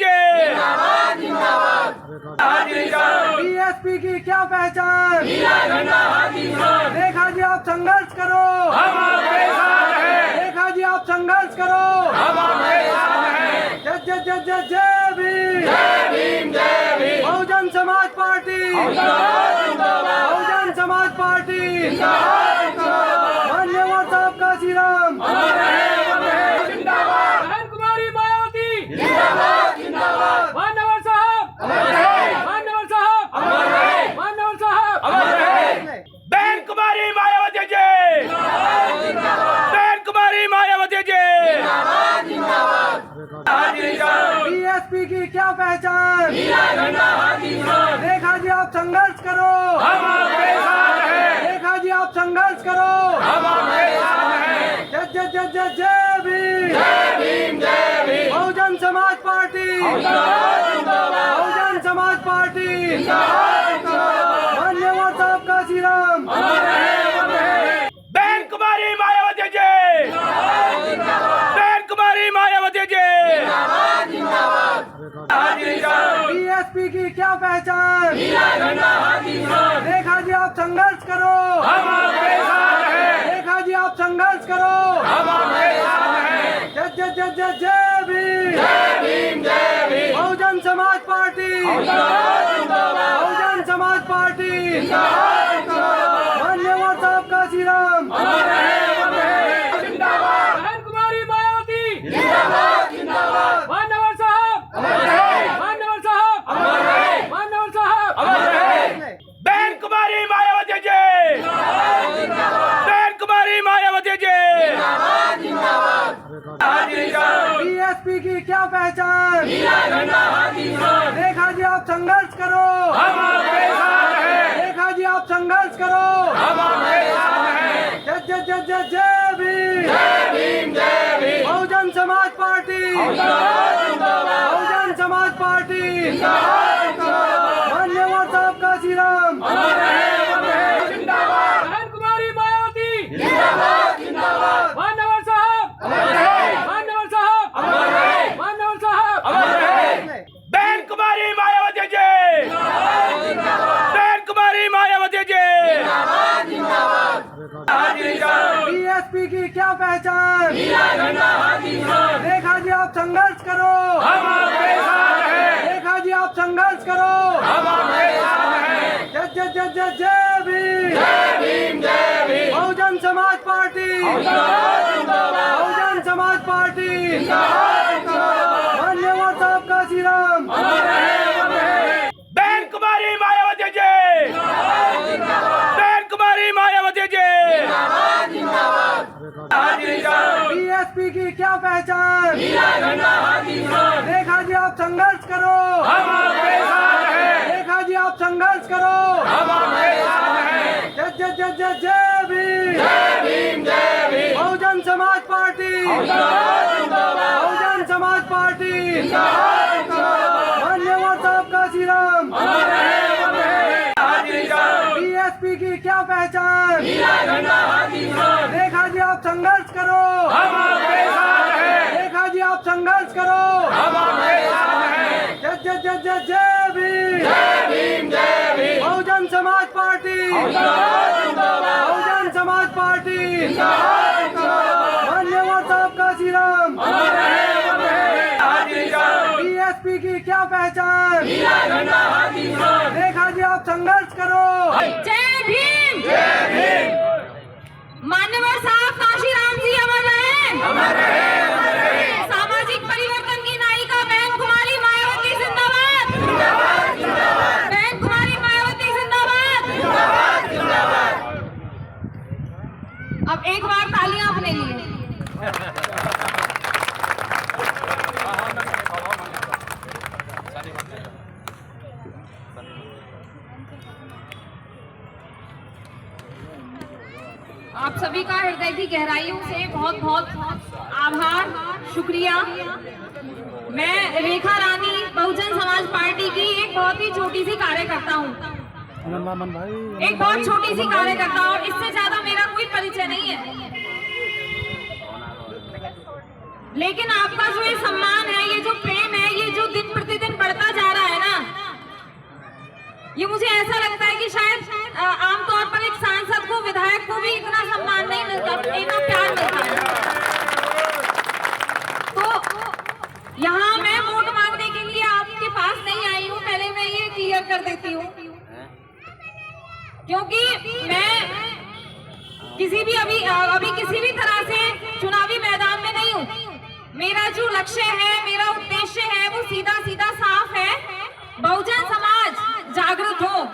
जय। बीएसपी की क्या पहचान, रेखा जी आप संघर्ष करो, हम आपके साथ हैं, रेखा जी आप संघर्ष करो, हम आपके साथ हैं। जय जय जय जय जय भीम, बहुजन समाज पार्टी, बहुजन समाज पार्टी, मान्यवर साहब काशीराम, बहन कुमारी मायावती जिंदाबाद, मान्यवर साहब, मान्यवर साहब, मान्यवर साहब, बहन कुमारी मायावती जय, बहन कुमारी मायावती जय। बीएसपी की क्या पहचान, रेखा जी आप संघर्ष करो, हम आपके साथ हैं, रेखा जी आप संघर्ष करो, हम आपके साथ हैं। जय जय जय जय जय भीम, बहुजन समाज पार्टी, बहुजन समाज पार्टी, मान्यवर साहब काशीराम, बहन कुमारी मायावती जय, बहन कुमारी मायावती जय। बीएसपी की क्या पहचान, रेखा जी आप संघर्ष करो, हम आपके साथ हैं, रेखा जी आप संघर्ष करो, हम आपके साथ हैं। जय जय जय जय जय भीम, बहुजन समाज पार्टी, बहुजन समाज पार्टी, मान्यवर साहब काशीराम, बहन कुमारी मायावती जिंदाबाद, मान्यवर साहब, मान्यवर साहब, मान्यवर साहब, बहन कुमारी मायावती जय, बहन कुमारी मायावती जय। बीएसपी की क्या पहचान, रेखा जी आप संघर्ष करो, हम आपके साथ हैं, रेखा जी आप संघर्ष करो, हम आपके साथ हैं। जय जय जय जय जय भीम, बहुजन समाज पार्टी, बहुजन समाज पार्टी, मान्यवर साहब काशीराम, बहन कुमारी मायावती जिंदाबाद, मान्यवर साहब, मान्यवर साहब, मान्यवर साहब, बहन कुमारी मायावती जय, बहन कुमारी मायावती जय। बीएसपी की क्या पहचान, रेखा जी आप संघर्ष करो, हम आपके साथ हैं, रेखा जी आप संघर्ष करो, हम आपके साथ हैं। जय जय जय जय जय भीम, बहुजन समाज पार्टी, बहुजन समाज पार्टी, मान्यवर साहब काशीराम, बहन कुमारी मायावती जय, बहन कुमारी मायावती जय। बीएसपी की क्या पहचान, रेखा जी आप संघर्ष करो, हम आपके साथ हैं, रेखा जी आप संघर्ष करो, हम आपके साथ हैं। जय जय जय जय जय भीम, बहुजन समाज पार्टी, बहुजन समाज पार्टी, मान्यवर साहब काशीराम, बीएसपी की क्या पहचान, रेखा जी आप संघर्ष करो, हम आपके साथ हैं, रेखा जी आप संघर्ष करो, हम आपके साथ हैं। जय जय जय जय जय भीम, बहुजन समाज पार्टी, बहुजन समाज पार्टी, मान्यवर साहब काशीराम, बीएसपी की क्या पहचान, रेखा जी आप संघर्ष करो, जय भीम, मान्यवर साहब काशीराम जी अमर रहे। सामाजिक परिवर्तन की नायिका बहन कुमारी मायावती जिंदाबाद, बहन कुमारी मायावती जिंदाबाद। अब एक बार तालियां अपने लिए। आप सभी का हृदय की गहराइयों से बहुत बहुत आभार, शुक्रिया। मैं रेखा रानी बहुजन समाज पार्टी की एक बहुत ही छोटी सी कार्यकर्ता हूँ, एक बहुत छोटी सी कार्यकर्ता, और इससे ज्यादा मेरा कोई परिचय नहीं है। लेकिन आपका जो ये सम्मान है, ये जो प्रेम है, ये जो दिन कर देती हूँ, क्योंकि मैं किसी भी अभी किसी भी तरह से चुनावी मैदान में नहीं हूँ। मेरा जो लक्ष्य है, मेरा उद्देश्य है, वो सीधा सीधा साफ है, बहुजन समाज जागृत हो।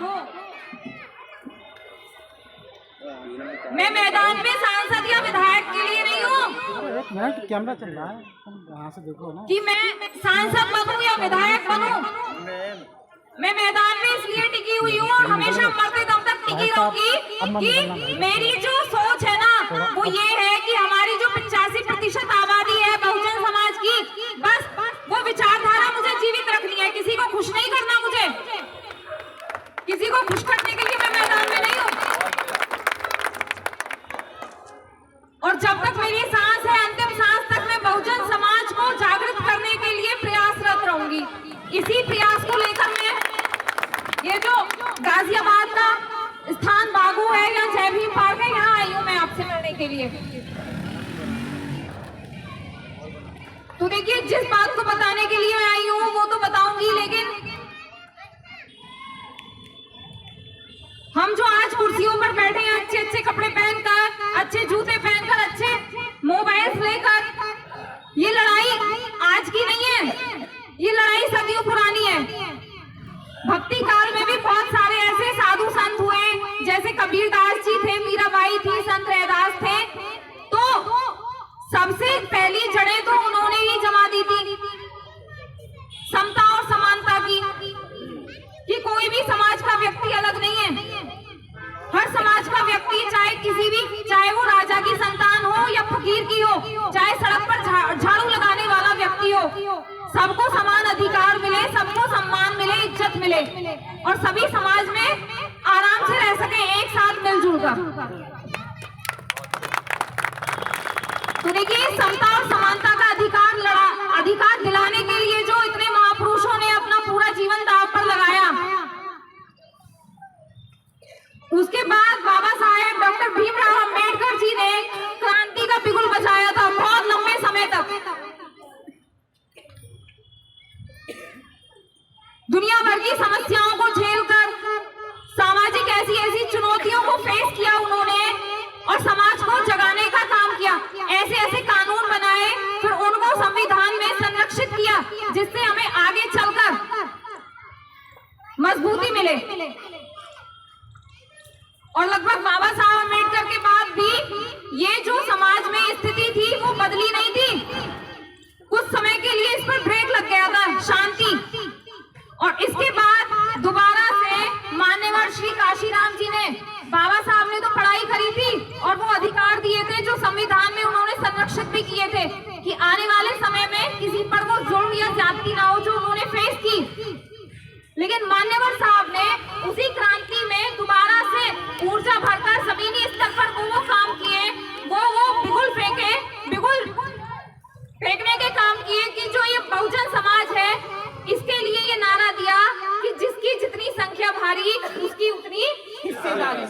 मैं मैदान में सांसद या विधायक के लिए नहीं हूँ। एक मिनट, कैमरा चल रहा है, तुम यहाँ से देखो ना, कि मैं सांसद बनूं या विधायक बनूं। मैं मैदान में इसलिए टिकी हुई हूँ और हमेशा मरते दम तक टिकी रहूंगी कि मेरी जो सोच है ना, वो ये है कि हमारी जो 85% आबादी है बहुजन समाज की, बस वो विचारधारा मुझे जीवित रखनी है। किसी को खुश नहीं करना, मुझे किसी को खुश करने के लिए मैं मैदान में नहीं हूँ। और जब तक मेरी सांस है, अंतिम सांस तक मैं बहुजन समाज को जागृत करने के लिए प्रयासरत रहूंगी। इसी प्रयास को लेकर मैं ये जो गाजियाबाद का स्थान बागू है या जय भीम पार्क है, यहाँ आई हूँ मैं आपसे मिलने के लिए। तो देखिए, जिस बात को बताने के लिए मैं आई हूँ वो तो बताऊंगी, लेकिन हम जो आज कुर्सियों पर बैठे हैं, अच्छे अच्छे कपड़े पहनकर, अच्छे जूते पहनकर, अच्छे मोबाइल लेकर, ये लड़ाई आज की नहीं है, ये लड़ाई सदियों पुरानी है। भक्ति काल में भी बहुत सारे ऐसे साधु संत हुए, जैसे कबीरदास जी थे, मीराबाई थी, संत रैदास थे, तो सबसे पहली जड़ें तो उन्होंने ही जमा दी थी समता और समानता की, कि कोई भी समाज का व्यक्ति अलग नहीं है। हर समाज का व्यक्ति, चाहे वो राजा की संतान हो या फकीर की हो, चाहे सड़क पर झाड़ू लगाने वाला व्यक्ति हो, सबको समान अधिकार मिले, सबको सम्मान मिले, इज्जत मिले और सभी समाज में आराम से रह सके, एक साथ मिलजुल कर। तो देखिए, समता और समानता का अधिकार दिलाने के लिए जो इतने महापुरुषों ने अपना पूरा जीवन दांव पर लगाया, उसके बाद बाबा साहेब डॉक्टर भीमराव अंबेडकर जी ने क्रांति का बिगुल बजाया था बहुत लंबे समय तक। दुनिया भर की समस्याओं को झेलकर, सामाजिक ऐसी चुनौतियों को फेस किया उन्होंने और समाज को जगाने का काम किया। ऐसे कानून बनाए, फिर उनको संविधान में संरक्षित किया, जिससे हमें आगे चलकर मजबूती मिले। और लगभग बाबा साहब अम्बेडकर के बाद भी ये जो समाज में स्थिति थी वो बदली नहीं थी। कुछ समय के लिए इस पर ब्रेक लग गया था, शांति। और इसके बाद दोबारा से मान्यवर श्री काशीराम जी ने, बाबा साहब ने तो पढ़ाई करी थी और वो अधिकार दिए थे जो संविधान में उन्होंने संरक्षित भी किए थे, कि आने वाले समय में किसी पर वो जुल्म या ज्यादती ना हो, जो उन्होंने फेस की। लेकिन मान्यवर साहब ने उसी क्रांति में दोबारा से ऊर्जा भरकर जमीनी स्तर पर वो काम किए, वो बिगुल फेंकने के काम किए कि जो ये बहुजन समाज है, इसके लिए ये नारा दिया कि जिसकी जितनी संख्या भारी, उसकी उतनी हिस्सेदारी।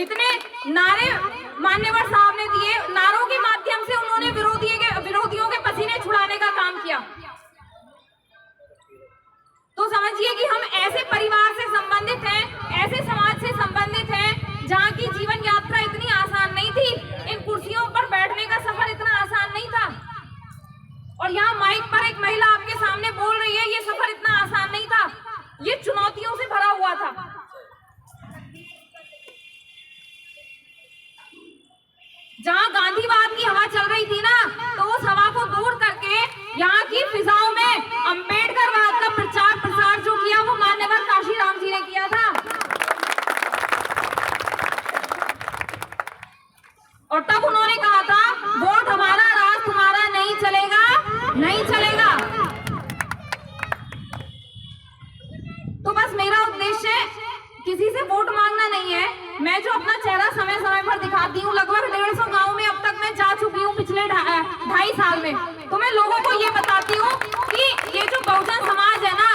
इतने नारे मान्यवर साहब ने दिए, नारों के माध्यम से उन्होंने विरोधियों के पसीने छुड़ाने का काम किया। तो समझिए कि हम ऐसे परिवार से संबंधित हैं, ऐसे समाज से संबंधित हैं, जहाँ की जीवन यात्रा इतनी आसान नहीं थी। इन कुर्सियों पर बैठने का सफर इतना आसान नहीं था। और यहाँ माइक पर एक महिला आपके सामने बोल रही है, ये सफर इतना आसान नहीं था, ये चुनौतियों से भरा हुआ था। जहाँ गांधीवाद की हवा चल रही थी ना, तो उस हवा को दूर करके यहाँ की फिजाओं में अंबेडकरवाद का प्रचार प्रसार जो किया, वो मान्यवर काशीराम जी ने किया था। और तब उन्होंने कहा था, वोट हमारा, राज तुम्हारा, नहीं चलेगा, नहीं चलेगा। तो बस मेरा उद्देश्य किसी से वोट मांगना नहीं है। मैं जो अपना चेहरा समय समय पर दिखाती हूँ, लगभग 150 गाँव में अब तक मैं जा चुकी हूँ पिछले 2.5 साल में, तो मैं लोगों को ये बताती हूँ कि ये जो बहुजन समाज है ना,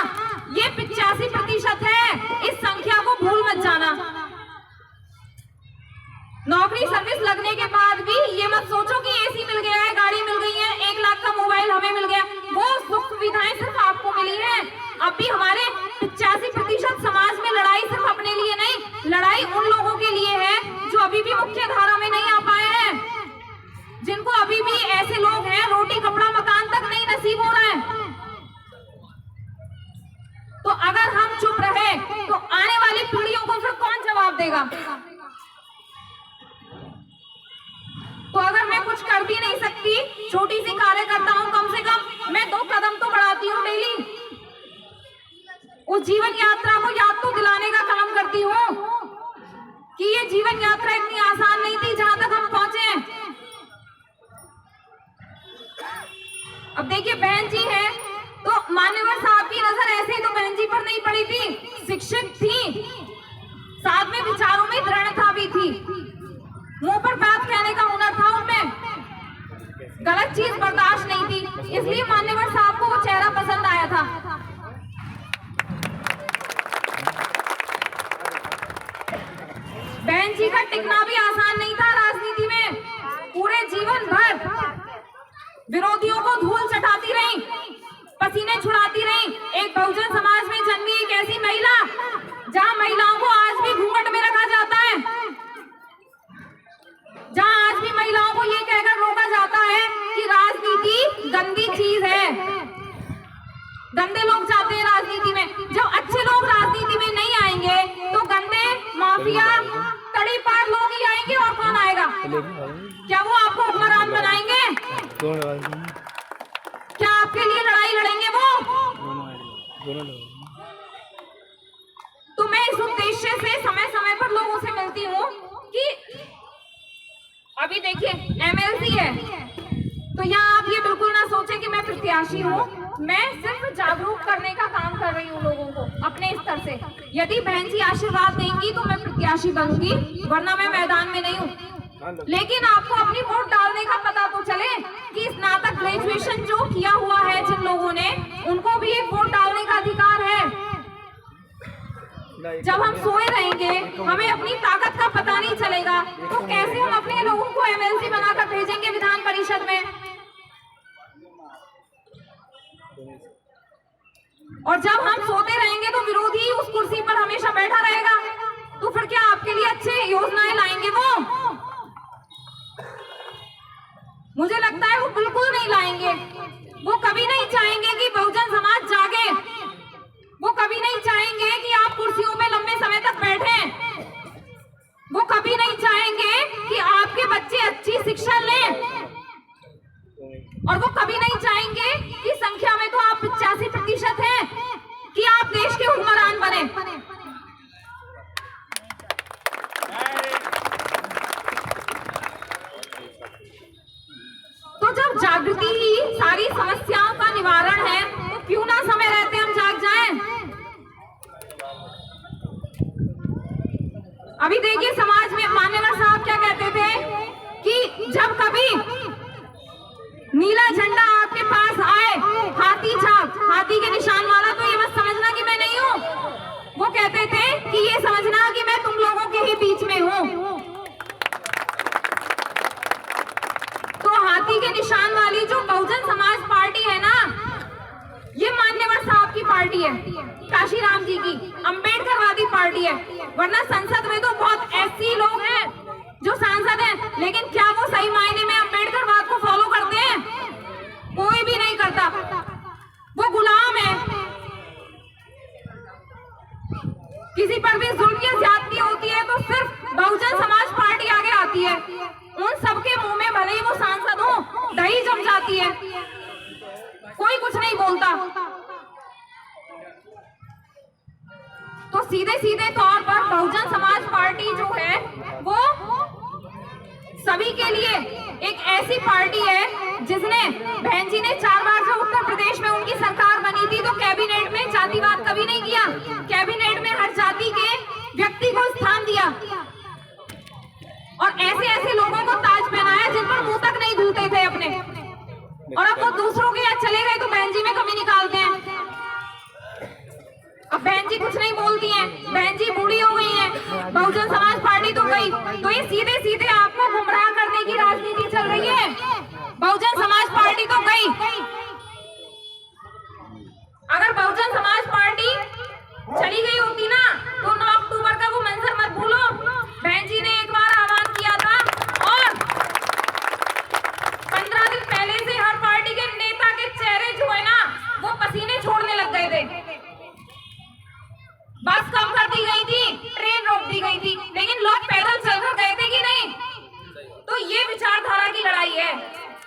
ये 85% है। इस संख्या को भूल मत जाना। नौकरी सर्विस लगने के बाद भी ये मत सोचो कि एसी मिल गया है, गाड़ी मिल गई है, 1 लाख का मोबाइल हमें मिल गया। वो सुख सुविधाएं सिर्फ आपको अब भी हमारे 85% समाज में लड़ाई सिर्फ अपने लिए नहीं, लड़ाई उन लोगों के लिए है जो अभी भी मुख्य धारा में नहीं आ पाए हैं, जिनको अभी भी ऐसे लोग हैं रोटी कपड़ा मकान तक नहीं नसीब हो रहा है। तो अगर हम चुप रहे तो आने वाली पीढ़ियों को फिर कौन जवाब देगा? तो अगर मैं कुछ कर भी नहीं सकती, छोटी सी कार्यकर्ता हूं, कम से कम मैं 2 कदम तो बढ़ाती हूँ डेली, उस जीवन यात्रा को याद तो दिलाने का काम करती हूँ कि ये जीवन यात्रा इतनी आसान नहीं थी जहां तक हम पहुंचे हैं। अब देखिए बहन जी है तो मान्यवर साहब की नजर ऐसे ही तो बहन जी पर नहीं पड़ी थी, शिक्षित थी, साथ में विचारों में दृढ़ता भी थी, मुंह पर बात कहने का हुनर था उनमें, गलत चीज बर्दाश्त नहीं थी, इसलिए मान्यवर साहब को वो चेहरा पसंद आया था। बहन जी का टिकना भी आसान नहीं था राजनीति में, पूरे जीवन भर विरोधियों को धूल चटाती रही, पसीने छुड़ाती रही, एक बहुजन समाज में जन्मी एक ऐसी महिला जहां महिलाओं को आज भी घूंघट में रखा जाता है, जहां आज भी महिलाओं को ये कहकर रोका जाता है कि राजनीति गंदी चीज है, गंदे लोग जाते हैं राजनीति में। जब अच्छे लोग राजनीति में नहीं आएंगे तो गंदे माफिया तड़ी पार लोग ही आएंगे, और कौन आएगा? क्या वो आपको हुक्मरान बनाएंगे? क्या आपके लिए लड़ाई लड़ेंगे वो? तो मैं इस उद्देश्य से समय समय पर लोगों से मिलती हूँ कि अभी देखिए MLC है तो यहाँ आप ये बिल्कुल ना सोचे कि मैं प्रत्याशी हूँ, मैं सिर्फ जागरूक करने का काम कर रही हूँ लोगों को अपने स्तर से। यदि बहन जी आशीर्वाद देंगी तो मैं प्रत्याशी बनूंगी, वरना मैं मैदान में नहीं हूँ। लेकिन आपको अपनी वोट डालने का पता तो चले कि स्नातक ग्रेजुएशन जो किया हुआ है जिन लोगों ने, उनको भी एक वोट डालने का अधिकार है। जब हम सोए रहेंगे, हमें अपनी ताकत का पता नहीं चलेगा, तो कैसे हम अपने लोगों को MLC बनाकर भेजेंगे विधान परिषद में? और जब हम सोते रहेंगे तो विरोधी उस कुर्सी पर हमेशा बैठा रहेगा, तो फिर क्या आपके लिए अच्छे योजनाएं लाएंगे वो? मुझे लगता है वो बिल्कुल नहीं लाएंगे। वो कभी नहीं चाहेंगे कि बहुजन समाज जागे, वो कभी नहीं चाहेंगे कि आप कुर्सियों में लंबे समय तक बैठें, वो कभी नहीं चाहेंगे कि आपके बच्चे अच्छी शिक्षा लें, और वो कभी नहीं चाहेंगे कि संख्या में तो आप 85% हैं कि आप देश के हुक्मरान बने। तो जब जागृति ही सारी समस्याओं का निवारण है तो क्यों ना समय रहते हम जाग जाएं। अभी देखिए समाज में मान्यवर साहब क्या कहते थे कि जब कभी नीला झंडा आपके पास आए, हाथी छाप, हाथी के निशान वाला, तो ये मत समझना कि मैं नहीं हूँ। वो कहते थे कि ये समझना कि मैं तुम लोगों के ही बीच में हूँ। तो हाथी के निशान वाली जो बहुजन समाज पार्टी है ना, ये मान्यवर साहब की पार्टी है, काशीराम जी की अंबेडकरवादी पार्टी है। वरना संसद में तो बहुत ऐसे लोग हैं जो सांसद हैं, लेकिन क्या वो सही मायने में अंबेडकरवाद को फॉलो करते हैं? कोई भी नहीं करता, वो गुलाम है। किसी पर भी जुल्म या ज्यादती होती है तो सिर्फ बहुजन समाज पार्टी आगे आती है। उन सबके मुंह में भले ही वो सांसद हो, दही जम जाती है, कोई कुछ नहीं बोलता। तो सीधे सीधे तौर पर बहुजन समाज पार्टी जो है वो सभी के लिए एक ऐसी पार्टी है जिसने, बहन जी ने 4 बार जो उत्तर प्रदेश में उनकी सरकार बनी थी तो कैबिनेट में जातिवाद कभी नहीं किया, कैबिनेट में हर जाति के व्यक्ति को स्थान दिया, और ऐसे ऐसे लोगों को ताज पहनाया जिन पर मुंह तक नहीं धुलते थे अपने, और अब वो दूसरों के यहाँ चले गए तो बहन जी में कमी निकालते हैं। अब बहन जी कुछ नहीं बोलती हैं, बहन जी बूढ़ी हो गई हैं, बहुजन समाज पार्टी तो गई। तो ये सीधे सीधे आपको गुमराह करने की राजनीति चल रही है। बहुजन समाज पार्टी तो गई, अगर बहुजन समाज पार्टी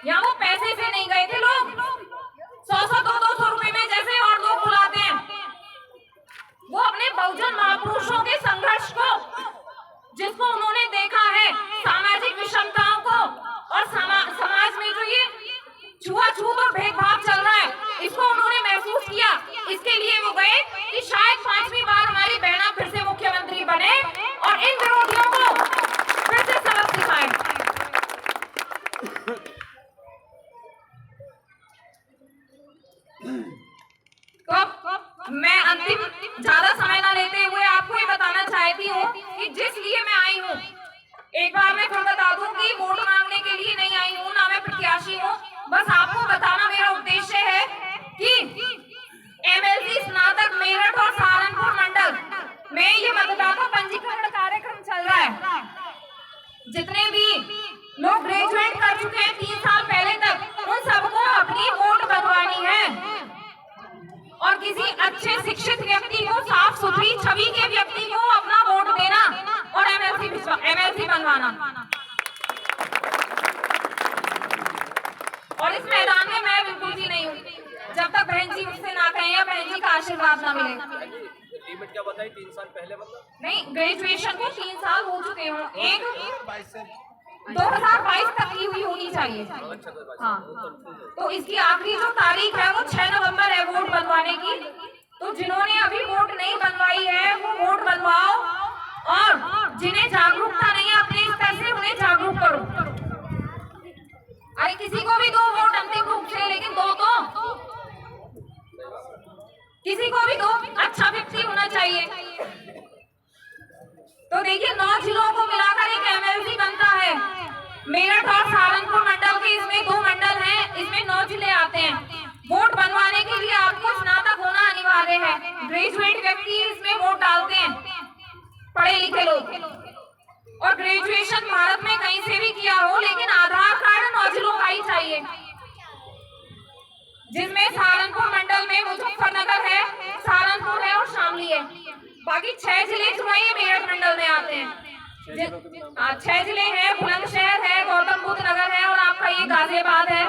यहाँ वो पैसे से नहीं गए थे लोग, 100-100, 200 रुपए में जैसे और लोग बुलाते हैं, वो अपने बहुजन महापुरुषों के संघर्ष को, जिसको उन्होंने देखा है, सामाजिक विषमताओं को और समाज में जो ये छुआछूत और भेदभाव चल रहा है, इसको उन्होंने महसूस किया। इसके लिए वो गए कि शायद 5वीं बार हमारी बहना फिर से मुख्यमंत्री बने और इन विरोधियों को फिर से सबक सिखाए। तो मैं अंतिम ज्यादा समय न लेते हुए आपको ये बताना चाहती हूँ कि जिस लिए मैं आई हूँ, एक बार मैं फिर बता दूं कि वोट मांगने के लिए नहीं आई हूँ, ना मैं प्रत्याशी हूँ। बस आपको बताना मेरा उद्देश्य है कि एमएलसी स्नातक मेरठ और सहारनपुर मंडल में ये मतदाता पंजीकरण कार्यक्रम चल रहा है। जितने भी लोग ग्रेजुएट कर चुके हैं 3 साल पहले तक, उन सबको अपनी वोट बनवानी है और किसी अच्छे शिक्षित व्यक्ति को, साफ सुथरी छवि के व्यक्ति को अपना वोट देना और एमएलसी बनवाना। और इस मैदान में मैं बिल्कुल भी नहीं हूँ जब तक बहन जी मुझसे ना कहें या बहन जी का आशीर्वाद ना मिले। लिमिट क्या बताई? 3 साल पहले मतलब? नहीं, ग्रेजुएशन को 3 साल हो चुके हों, एक 2022 तक की हुई होनी चाहिए। हाँ, तो इसकी आखिरी जो तारीख है वो 6 नवंबर है वोट बनवाने की। तो जिन्होंने अभी वोट नहीं बनवाई है वो वोट बनवाओ, और जिन्हें जागरूकता नहीं है अपने स्तर से उन्हें जागरूक करो। अरे किसी को भी 2 वोट अंतिम रूप से, लेकिन 2 तो किसी को भी 2, अच्छा व्यक्ति होना चाहिए। तो देखिए 9 जिलों को मिलाकर एक एमएलसी बनता है। मेरठ और सहारनपुर मंडल के इसमें 2 मंडल हैं, इसमें 9 जिले आते हैं। वोट बनवाने के लिए आपको स्नातक होना अनिवार्य है। ग्रेजुएट व्यक्ति इसमें वोट डालते हैं, पढ़े लिखे लोग। और ग्रेजुएशन भारत में कहीं से भी किया हो, लेकिन आधार कार्ड 9 जिलों का ही चाहिए, जिसमें सहारनपुर मंडल में मुजफ्फरनगर है, सहारनपुर है और शामली है। बाकी 6 जिले जो है ये मेरठ मंडल में आते हैं। 6 जिले हैं, बुलंदशहर है, गौतम बुद्ध नगर है, और आपका ये गाजियाबाद है,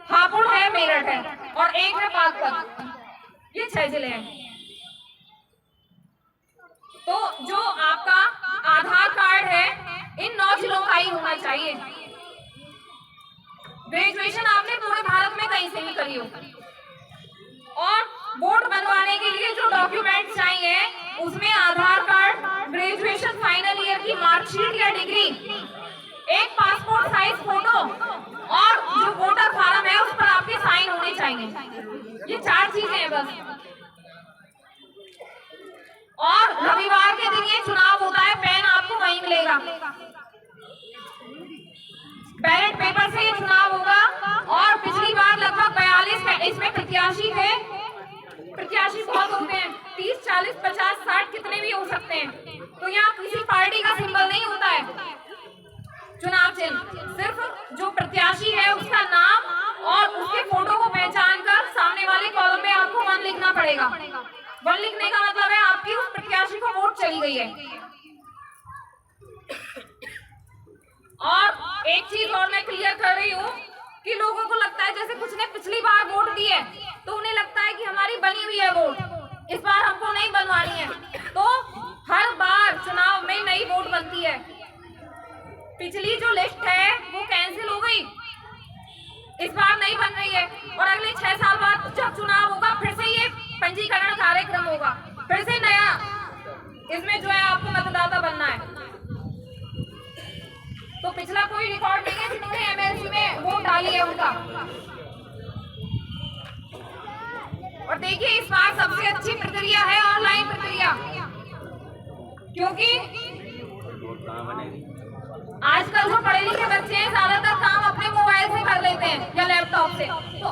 हापुड़ है, मेरठ है, और एक है बागपत। ये 6 जिले हैं। तो जो आपका आधार कार्ड है इन 9 जिलों का ही होना चाहिए। ग्रेजुएशन आपने पूरे भारत में कहीं से भी करी हो। और वोट बनवाने के लिए जो डॉक्यूमेंट चाहिए उसमें आधार कार्ड, ग्रेजुएशन फाइनल ईयर की मार्कशीट या डिग्री, एक पासपोर्ट साइज फोटो, और जो वोटर फॉर्म है उस पर आपके साइन होने चाहिए। ये 4 चीजें हैं बस। और रविवार के दिन ये चुनाव होता है, पेन आपको वहीं मिलेगा। बैलेट पेपर से ये चुनाव होगा। और पिछली बार लगभग 42 इसमें प्रत्याशी थे। प्रत्याशी बहुत होते हैं, 30, 40, 50, 60 कितने भी हो सकते हैं। तो यहाँ किसी पार्टी का सिंबल नहीं होता है चुनाव चिन्ह, सिर्फ जो प्रत्याशी है उसका नाम और उसके फोटो को पहचान कर सामने वाले कॉलम में आपको 1 लिखना पड़ेगा। 1 लिखने का मतलब है आपकी उस प्रत्याशी को वोट चली गई है। और एक चीज और मैं क्लियर कर रही हूँ कि लोगों को लगता है जैसे कुछ ने पिछली बार वोट दी है तो उन्हें लगता है कि हमारी बनी हुई है वोट, इस बार हमको नहीं बनवानी है। तो हर बार चुनाव में नई वोट बनती है। पिछली जो लिस्ट है वो कैंसिल हो गई, इस बार नहीं बन रही है। और अगले 6 साल बाद जब चुनाव होगा फिर से ये पंजीकरण कार्यक्रम होगा, फिर से नया इसमें जो है आपको मतदाता बनना है। तो पिछला कोई रिकॉर्ड नहीं है जिन्होंने एमएलसी में वोट डाली है उनका। और देखिए इस बार सबसे अच्छी प्रक्रिया है ऑनलाइन प्रक्रिया, क्योंकि आजकल जो पढ़े लिखे बच्चे हैं ज्यादातर काम अपने मोबाइल से कर लेते हैं या लैपटॉप से।